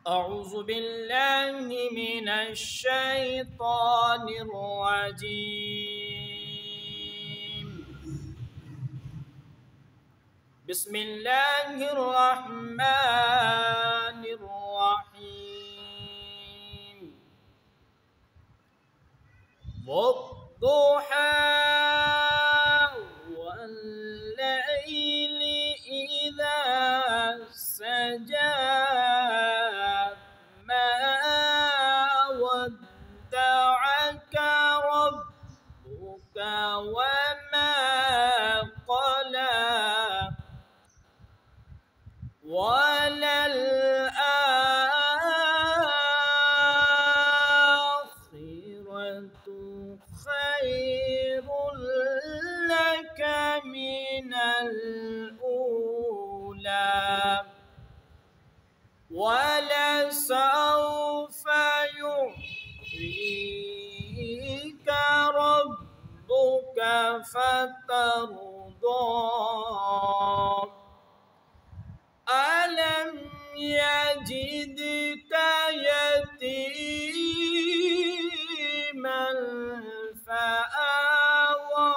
أعوذ بالله من الشيطان الرجيم. بسم الله الرحمن الرحيم. والضحى والليل إذا سجى ما ودعك ربك وما قلى وللآخرة خير لك من الأولى ولسوف يعطيك ربك فترضى ألم يجدك يتيما فآوى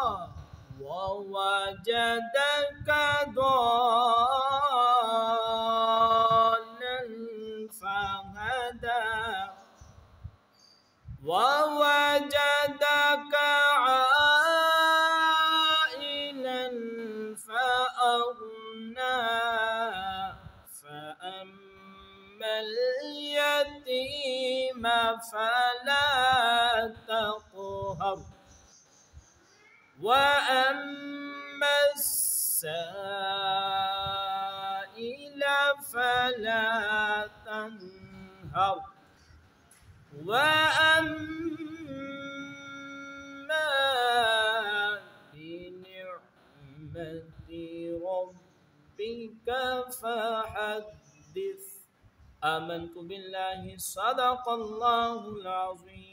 ووجدك ضالا فهدى ووجدك عائلا فأغنى فأما اليتيم فلا تقهر وأما السائل فلا تنهر وأما بنعمة ربك فحدث. آمنت بالله صدق الله العظيم.